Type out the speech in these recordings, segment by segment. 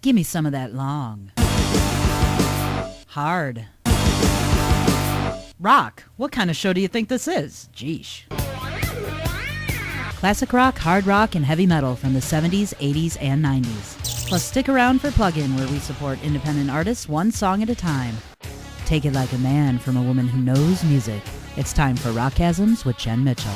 Give me some of that long. Hard. Rock. What kind of show do you think this is? Geesh. Classic rock, hard rock, and heavy metal from the 70s, 80s, and 90s. Plus, stick around for Plug-In, where we support independent artists one song at a time. Take it like a man from a woman who knows music. It's time for RockGasms with Jenn Mitchell.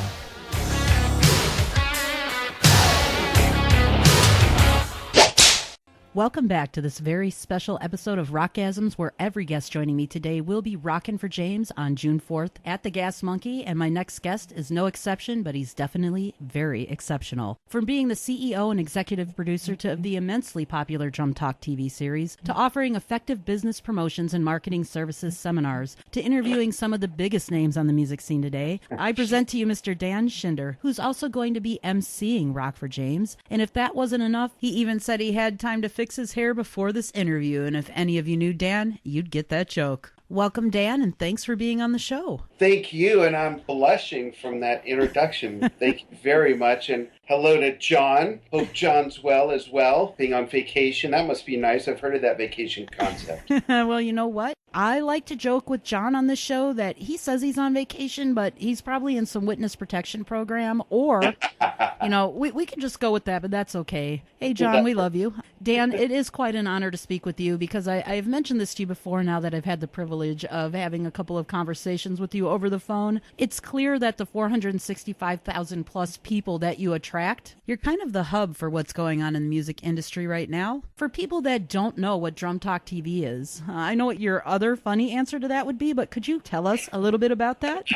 Welcome back to this very special episode of RockGasms, where every guest joining me today will be rocking for James on June 4th at the Gas Monkey, and my next guest is no exception, but he's definitely very exceptional. From being the CEO and executive producer of the immensely popular Drum Talk TV series, to offering effective business promotions and marketing services seminars, to interviewing some of the biggest names on the music scene today, I present to you Mr. Dan Shinder, who's also going to be emceeing Rock for James. And if that wasn't enough, he even said he had time to fix his hair before this interview, and if any of you knew Dan, you'd get that joke. Welcome, Dan, and thanks for being on the show. Thank you, and I'm blushing from that introduction. Thank you very much, and hello to John. Hope John's well as well, being on vacation. That must be nice. I've heard of that vacation concept. Well, you know what? I like to joke with John on this show that he says he's on vacation, but he's probably in some witness protection program, or, we can just go with that, but that's okay. Hey, John, we love you. Dan, it is quite an honor to speak with you, because I've mentioned this to you before now that I've had the privilege of having a couple of conversations with you over the phone. It's clear that the 465,000 plus people that you attract, you're kind of the hub for what's going on in the music industry right now. For people that don't know what Drum Talk TV is, I know what your other funny answer to that would be, but could you tell us a little bit about that?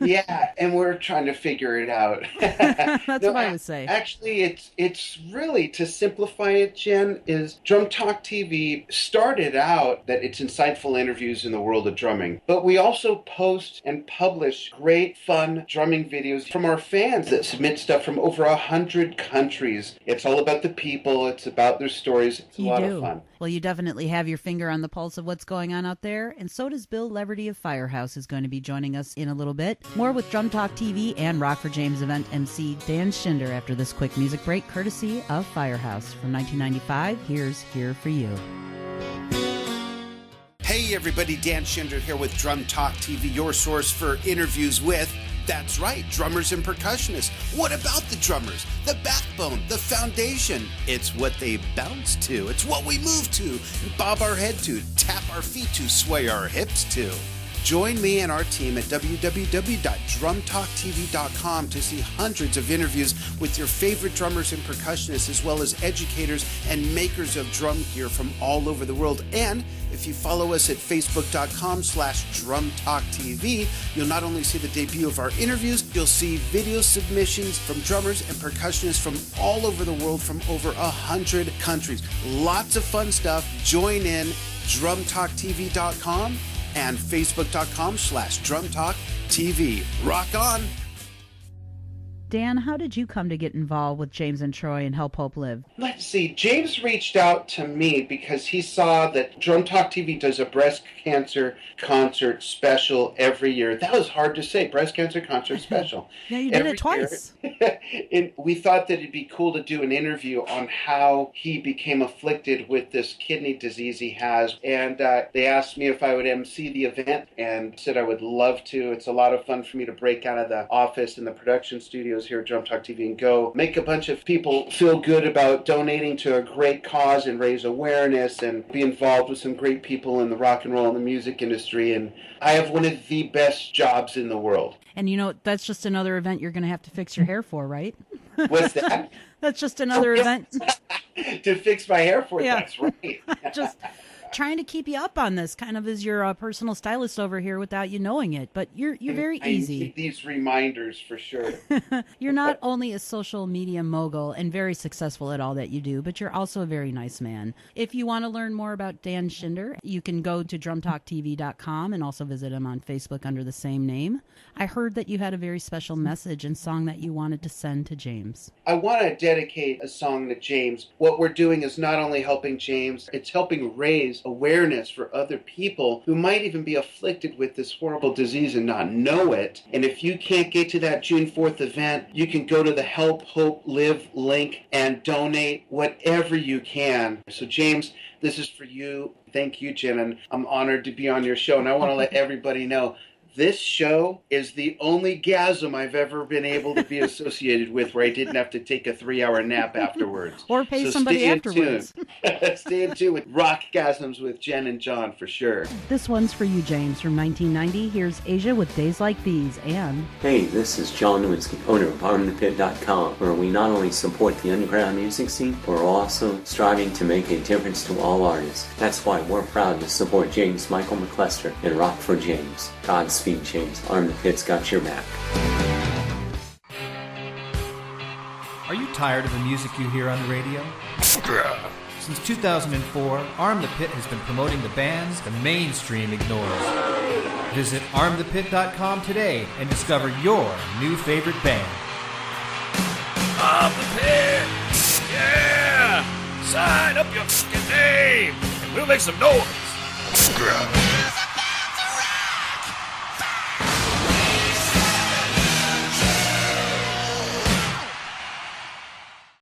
Yeah, and we're trying to figure it out. That's what I would say. Actually, it's really, to simplify it, Jen, is Drum Talk TV started out that it's insightful interviews in the world of drumming, but we also post and publish great, fun drumming videos from our fans that submit stuff from over 100 countries. It's all about the people. It's about their stories. It's a lot of fun. Well, you definitely have your finger on the pulse of what's going on out there, and so does Bill Leverty of Firehouse, is going to be joining us in a little bit. More with Drum Talk TV and Rock for James event MC Dan Shinder after this quick music break, courtesy of Firehouse. From 1995, here's Here For You. Hey everybody, Dan Shinder here with Drum Talk TV, your source for interviews with, that's right, drummers and percussionists. What about the drummers? The backbone, the foundation. It's what they bounce to. It's what we move to, bob our head to, tap our feet to, sway our hips to. Join me and our team at www.drumtalktv.com to see hundreds of interviews with your favorite drummers and percussionists, as well as educators and makers of drum gear from all over the world. And if you follow us at facebook.com/drumtalktv, you'll not only see the debut of our interviews, you'll see video submissions from drummers and percussionists from all over the world, from over 100 countries. Lots of fun stuff. Join in drumtalktv.com and facebook.com/drumtalktv. Rock on! Dan, how did you come to get involved with James and Troy and HelpHOPELive? Let's see. James reached out to me because he saw that Drum Talk TV does a breast cancer concert special every year. That was hard to say, breast cancer concert special. Yeah, you did it twice. And we thought that it'd be cool to do an interview on how he became afflicted with this kidney disease he has. And they asked me if I would MC the event, and said I would love to. It's a lot of fun for me to break out of the office and the production studios here at Drum Talk TV and go make a bunch of people feel good about donating to a great cause and raise awareness and be involved with some great people in the rock and roll and the music industry. And I have one of the best jobs in the world. And that's just another event you're going to have to fix your hair for, right? What's that? That's just another event. To fix my hair for, yeah. That's right. Just trying to keep you up on this, kind of as your personal stylist over here without you knowing it. But you're very easy. I need these reminders for sure. You're not only a social media mogul and very successful at all that you do, but you're also a very nice man. If you want to learn more about Dan Shinder, you can go to drumtalktv.com and also visit him on Facebook under the same name. I heard that you had a very special message and song that you wanted to send to James. I want to dedicate a song to James. What we're doing is not only helping James, it's helping raise awareness for other people who might even be afflicted with this horrible disease and not know it. And if you can't get to that June 4th event, you can go to the Help Hope Live link and donate whatever you can. So James, this is for you. Thank you, Jen, and I'm honored to be on your show. And I want to let everybody know, this show is the only gasm I've ever been able to be associated with where I didn't have to take a 3-hour nap afterwards. Or pay somebody afterwards. Stay in tune with RockGasms with Jen and John for sure. This one's for you, James, from 1990. Here's Asia with Days Like These, and... Hey, this is John Nowinski, owner of ArmThePit.com, where we not only support the underground music scene, but we're also striving to make a difference to all artists. That's why we're proud to support James Michael McLester and Rock for James. Godspeed, James. Arm the Pit's got your back. Are you tired of the music you hear on the radio? Since 2004, Arm the Pit has been promoting the bands the mainstream ignores. Visit armthepit.com today and discover your new favorite band. Arm the Pit! Yeah! Sign up your f***ing name and we'll make some noise!